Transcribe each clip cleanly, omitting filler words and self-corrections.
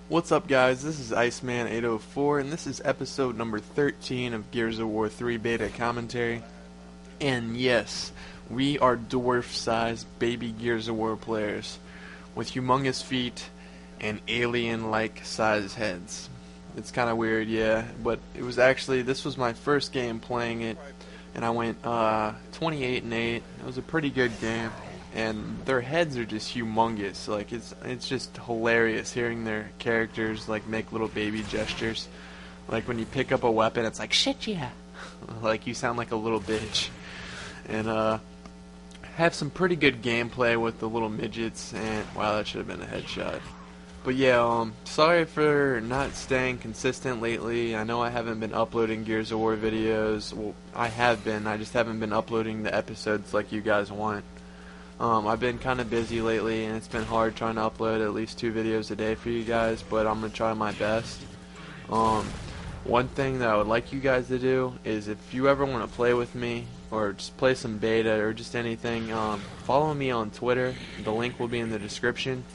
What's up, guys? This is IceMan 804, and this is episode number 13 of Gears of War 3 beta commentary. And yes, we are dwarf-sized baby Gears of War players with humongous feet and alien-like size heads. It's kind of weird, yeah, but this was my first game playing it, and I went 28-8. It was a pretty good game. And their heads are just humongous. Like it's just hilarious hearing their characters like make little baby gestures. Like when you pick up a weapon, it's like shit yeah, like you sound like a little bitch. And have some pretty good gameplay with the little midgets. And wow, that should have been a headshot. But yeah, sorry for not staying consistent lately. I know I haven't been uploading Gears of War videos. Well, I have been. I just haven't been uploading the episodes like you guys want. I've been kind of busy lately, and it's been hard trying to upload at least 2 videos a day for you guys, but I'm going to try my best. One thing that I would like you guys to do is if you ever want to play with me, or just play some beta, or just anything, follow me on Twitter. The link will be in the description.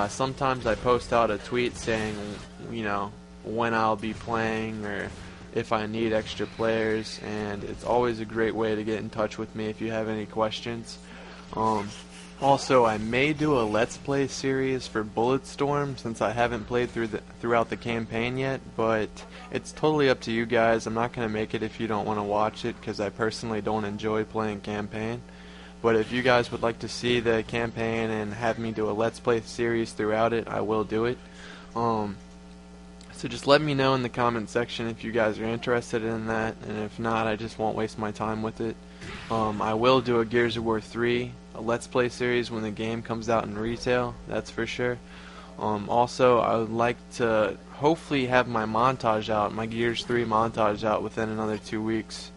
Sometimes I post out a tweet saying, you know, when I'll be playing, or if I need extra players, and it's always a great way to get in touch with me if you have any questions. Also, I may do a Let's Play series for Bulletstorm since I haven't played throughout the campaign yet, but it's totally up to you guys. I'm not going to make it if you don't want to watch it because I personally don't enjoy playing campaign. But if you guys would like to see the campaign and have me do a Let's Play series throughout it, I will do it. So just let me know in the comment section if you guys are interested in that, and if not, I just won't waste my time with it. I will do a Gears of War 3, a Let's Play series when the game comes out in retail, that's for sure. Also, I would like to hopefully have my montage out, my Gears 3 montage out within another 2 weeks.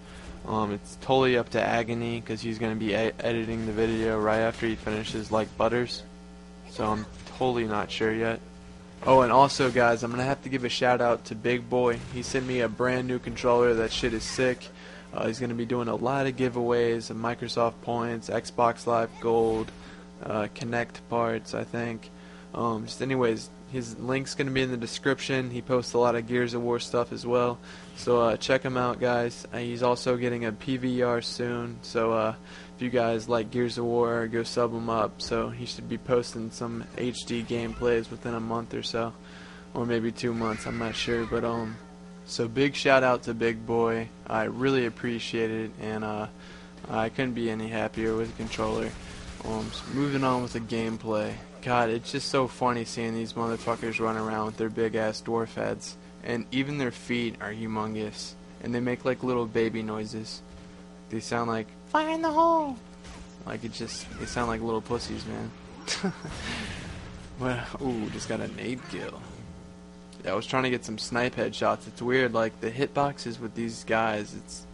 It's totally up to Agony because he's going to be editing the video right after he finishes Like Butters. So I'm totally not sure yet. Oh, and also, guys, I'm going to have to give a shout out to Big Boy. He sent me a brand new controller. That shit is sick. He's going to be doing a lot of giveaways of Microsoft points, Xbox Live Gold, Connect parts, I think. Just anyways, his link's going to be in the description. He posts a lot of Gears of War stuff as well. So check him out, guys. He's also getting a PVR soon. So if you guys like Gears of War, go sub him up. So he should be posting some HD gameplays within a month or so. Or maybe 2 months, I'm not sure. But so big shout out to Big Boy. I really appreciate it, and I couldn't be any happier with the controller. So moving on with the gameplay. God, it's just so funny seeing these motherfuckers run around with their big ass dwarf heads, and even their feet are humongous, and they make like little baby noises. They sound like fire in the hole. Like they sound like little pussies, man. Well, ooh, just got a nade kill. I was trying to get some snipe headshots. It's weird, like the hitboxes with these guys, it's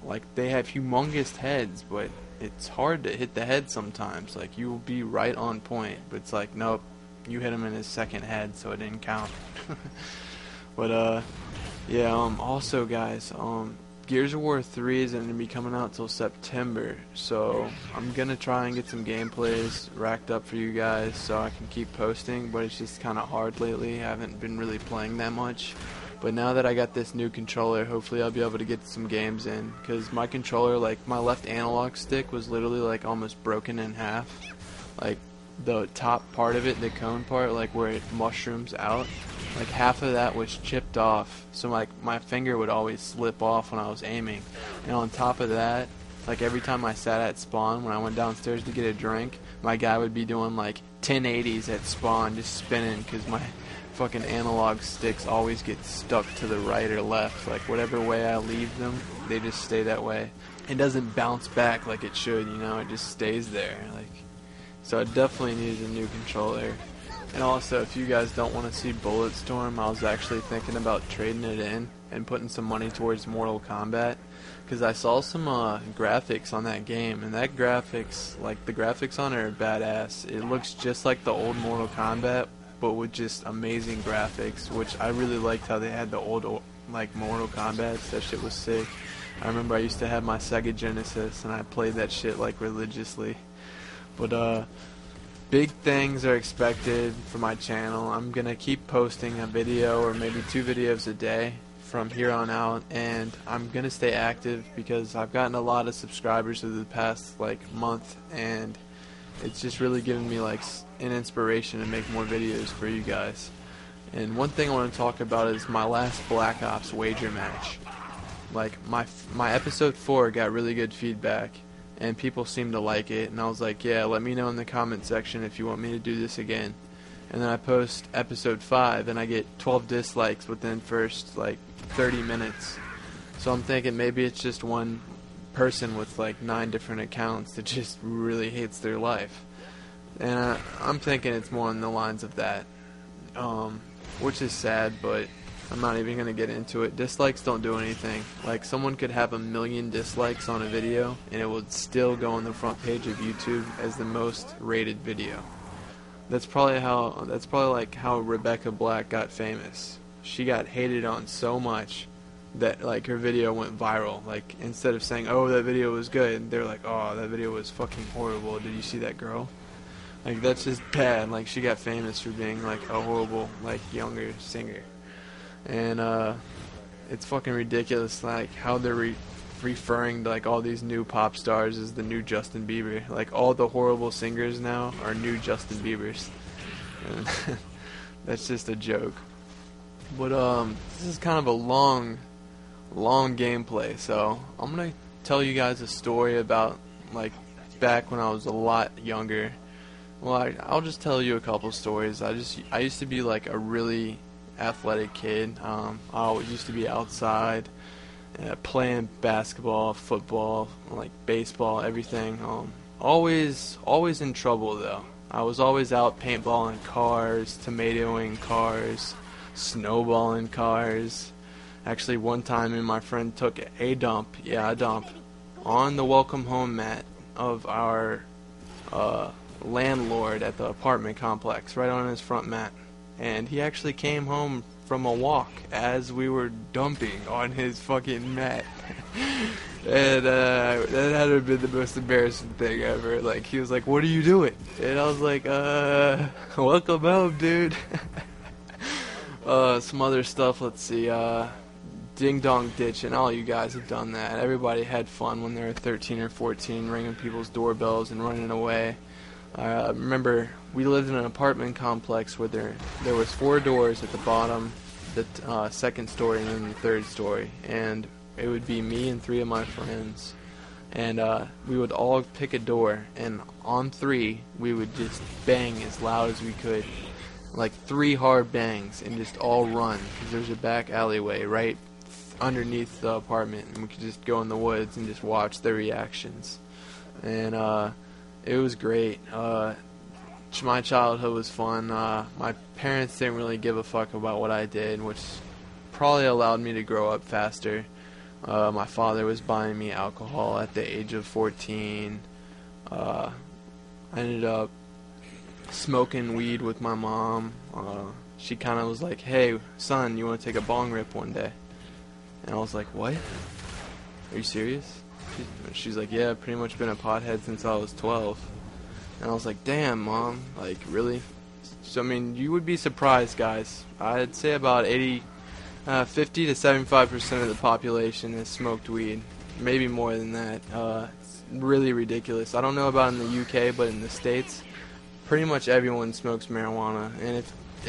like they have humongous heads, but it's hard to hit the head sometimes. Like you will be right on point, but it's like nope, you hit him in his second head, so it didn't count. But yeah. Also, guys, Gears of War 3 isn't going to be coming out till September, so I'm going to try and get some gameplays racked up for you guys so I can keep posting, but it's just kind of hard lately. I haven't been really playing that much. But now that I got this new controller, hopefully I'll be able to get some games in, because my controller, like my left analog stick was literally like almost broken in half. Like the top part of it, the cone part, like where it mushrooms out, like half of that was chipped off, so like my finger would always slip off when I was aiming. And on top of that, like every time I sat at spawn when I went downstairs to get a drink, my guy would be doing like 1080s at spawn, just spinning, because my fucking analog sticks always get stuck to the right or left. Like whatever way I leave them, they just stay that way. It doesn't bounce back like it should, you know, it just stays there. Like, so I definitely needed a new controller. And also, if you guys don't want to see Bulletstorm, I was actually thinking about trading it in and putting some money towards Mortal Kombat, because I saw some graphics on that game, and that graphics, like the graphics on it are badass. It looks just like the old Mortal Kombat, but with just amazing graphics, which I really liked how they had the old like Mortal Kombat. That shit was sick. I remember I used to have my Sega Genesis, and I played that shit like religiously. But big things are expected for my channel. I'm gonna keep posting a video or maybe 2 videos a day from here on out, and I'm gonna stay active because I've gotten a lot of subscribers over the past like month, and it's just really given me like an inspiration to make more videos for you guys. And one thing I want to talk about is my last Black Ops wager match. Like my episode 4 got really good feedback and people seemed to like it, and I was like, yeah, let me know in the comment section if you want me to do this again. And then I post episode 5 and I get 12 dislikes within first like 30 minutes. So I'm thinking maybe it's just one person with like 9 different accounts that just really hates their life. And I'm thinking it's more on the lines of that, which is sad, but I'm not even going to get into it. Dislikes don't do anything. Like, someone could have 1 million dislikes on a video and it would still go on the front page of YouTube as the most rated video. That's probably like how Rebecca Black got famous. She got hated on so much that like her video went viral. Like, instead of saying, oh, that video was good, they're like, oh, that video was fucking horrible. Did you see that girl? Like, that's just bad. Like, she got famous for being like a horrible like younger singer. And it's fucking ridiculous like how they're referring to like all these new pop stars as the new Justin Bieber. Like, all the horrible singers now are new Justin Biebers. And that's just a joke. But this is kind of a long gameplay, so I'm gonna tell you guys a story about like back when I was a lot younger. Well, I'll just tell you a couple stories. I used to be like a really athletic kid. I always used to be outside playing basketball, football, like baseball, everything. Always in trouble though. I was always out paintballing cars, tomatoing cars, snowballing cars. Actually, one time me and my friend took a dump on the welcome home mat of our landlord at the apartment complex, right on his front mat. And he actually came home from a walk as we were dumping on his fucking mat. And that had to have been the most embarrassing thing ever. Like, he was like, what are you doing? And I was like, welcome home, dude. Some other stuff, let's see, ding dong ditch, and all you guys have done that. Everybody had fun when they were 13 or 14, ringing people's doorbells and running away. I remember we lived in an apartment complex where there was 4 doors at the bottom, the second story, and then the third story, and it would be me and 3 of my friends, and we would all pick a door, and on 3 we would just bang as loud as we could, like 3 hard bangs, and just all run, because there's a back alleyway right underneath the apartment, and we could just go in the woods and just watch their reactions. And it was great. My childhood was fun. My parents didn't really give a fuck about what I did, which probably allowed me to grow up faster. My father was buying me alcohol at the age of 14. I ended up smoking weed with my mom. She kind of was like, hey, son, you want to take a bong rip one day? And I was like, what? Are you serious? She's like, yeah, I've pretty much been a pothead since I was 12. And I was like, damn, Mom, like, really? So, I mean, you would be surprised, guys. I'd say about 50 to 75% of the population has smoked weed. Maybe more than that. It's really ridiculous. I don't know about in the UK, but in the States, pretty much everyone smokes marijuana. And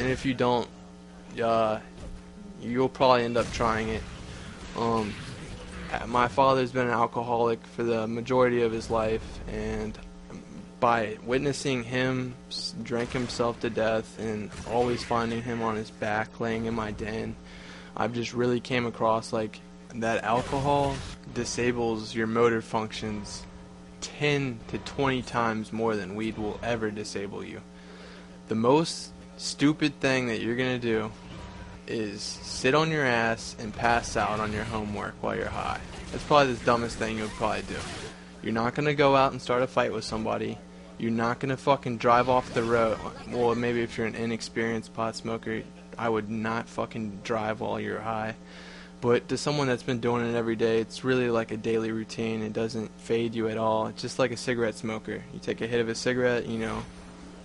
if you don't, you'll probably end up trying it. My father's been an alcoholic for the majority of his life, and by witnessing him drink himself to death and always finding him on his back laying in my den, I've just really came across like that alcohol disables your motor functions 10 to 20 times more than weed will ever disable you. The most stupid thing that you're going to do is sit on your ass and pass out on your homework while you're high. That's probably the dumbest thing you would probably do. You're not going to go out and start a fight with somebody. You're not going to fucking drive off the road. Well, maybe if you're an inexperienced pot smoker, I would not fucking drive while you're high. But to someone that's been doing it every day, it's really like a daily routine. It doesn't fade you at all. It's just like a cigarette smoker. You take a hit of a cigarette, you know,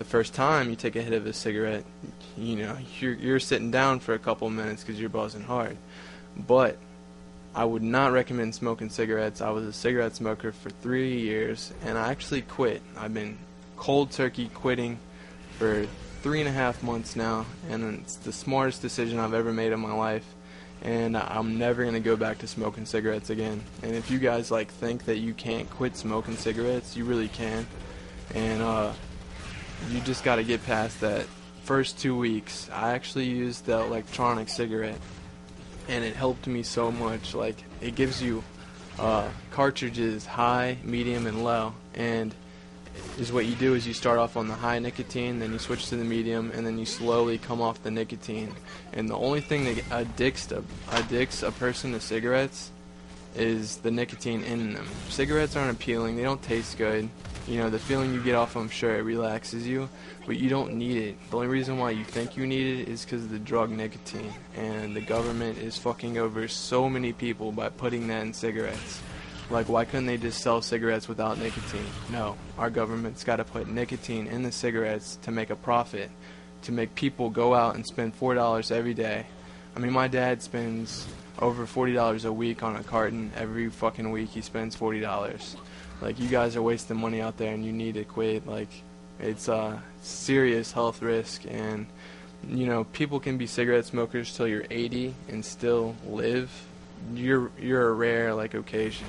the first time you take a hit of a cigarette, you know, you're sitting down for a couple minutes because you're buzzing hard. But I would not recommend smoking cigarettes. I was a cigarette smoker for 3 years, and I actually quit. I've been cold turkey quitting for 3.5 months now, and it's the smartest decision I've ever made in my life. And I'm never going to go back to smoking cigarettes again. And if you guys like think that you can't quit smoking cigarettes, you really can. And you just got to get past that first 2 weeks. I actually used the electronic cigarette, and it helped me so much. Like, it gives you cartridges high, medium, and low. And is what you do is you start off on the high nicotine, then you switch to the medium, and then you slowly come off the nicotine. And the only thing that addicts a person to cigarettes is the nicotine in them. Cigarettes aren't appealing, they don't taste good. You know, the feeling you get off them, sure, it relaxes you, but you don't need it. The only reason why you think you need it is because of the drug nicotine. And the government is fucking over so many people by putting that in cigarettes. Like, why couldn't they just sell cigarettes without nicotine? No, our government's got to put nicotine in the cigarettes to make a profit, to make people go out and spend $4 every day. I mean, my dad spends over $40 a week on a carton. Every fucking week he spends $40. Like, you guys are wasting money out there, and you need to quit. Like, it's a serious health risk, and, you know, people can be cigarette smokers till you're 80 and still live. You're a rare, like, occasion.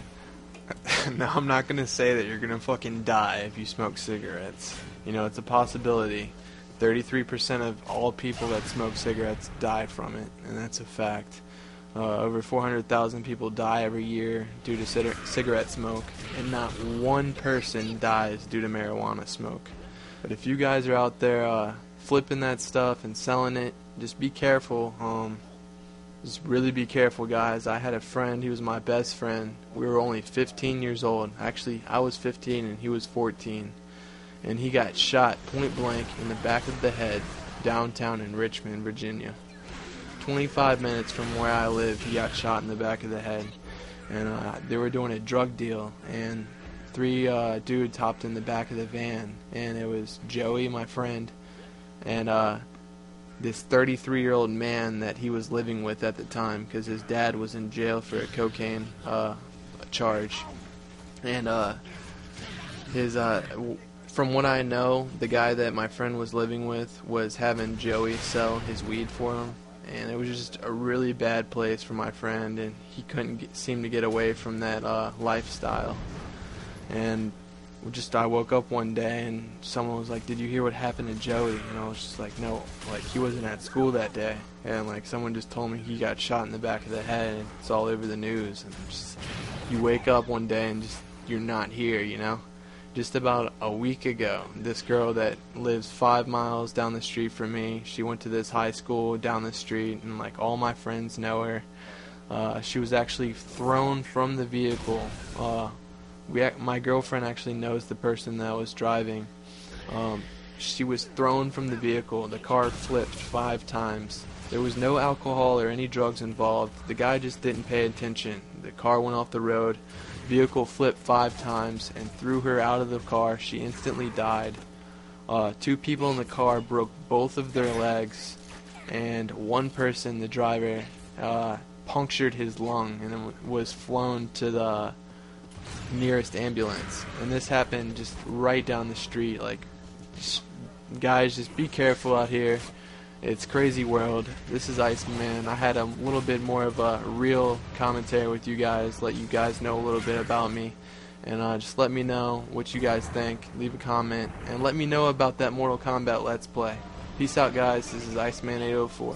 Now, I'm not going to say that you're going to fucking die if you smoke cigarettes. You know, it's a possibility. 33% of all people that smoke cigarettes die from it, and that's a fact. Over 400,000 people die every year due to cigarette smoke, and not one person dies due to marijuana smoke. But if you guys are out there flipping that stuff and selling it, just be careful. Just really be careful, guys. I had a friend, he was my best friend. We were only 15 years old. Actually, I was 15 and he was 14. And he got shot point blank in the back of the head downtown in Richmond, Virginia. 25 minutes from where I live, he got shot in the back of the head. And they were doing a drug deal, and 3 dudes hopped in the back of the van. And it was Joey, my friend, and this 33-year-old man that he was living with at the time, because his dad was in jail for a cocaine charge. And from what I know, the guy that my friend was living with was having Joey sell his weed for him. And it was just a really bad place for my friend, and he couldn't seem to get away from that lifestyle. And I woke up one day and someone was like, "Did you hear what happened to Joey?" And I was just like, "No, like, he wasn't at school that day." And like, someone just told me he got shot in the back of the head, and it's all over the news. And just, you wake up one day and just, you're not here, you know? Just about a week ago, this girl that lives 5 miles down the street from me, she went to this high school down the street, and like, all my friends know her. She was actually thrown from the vehicle. My girlfriend actually knows the person that was driving. She was thrown from the vehicle. The car flipped 5 times. There was no alcohol or any drugs involved. The guy just didn't pay attention. The car went off the road. Vehicle flipped 5 times and threw her out of the car. She instantly died. 2 people in the car broke both of their legs, and one person, the driver, punctured his lung and was flown to the nearest ambulance. And this happened just right down the street. Like, guys, just be careful out here. It's crazy world. This is IceMaN. I had a little bit more of a real commentary with you guys, let you guys know a little bit about me. And just let me know what you guys think. Leave a comment. And let me know about that Mortal Kombat Let's Play. Peace out, guys. This is IceMaN 804.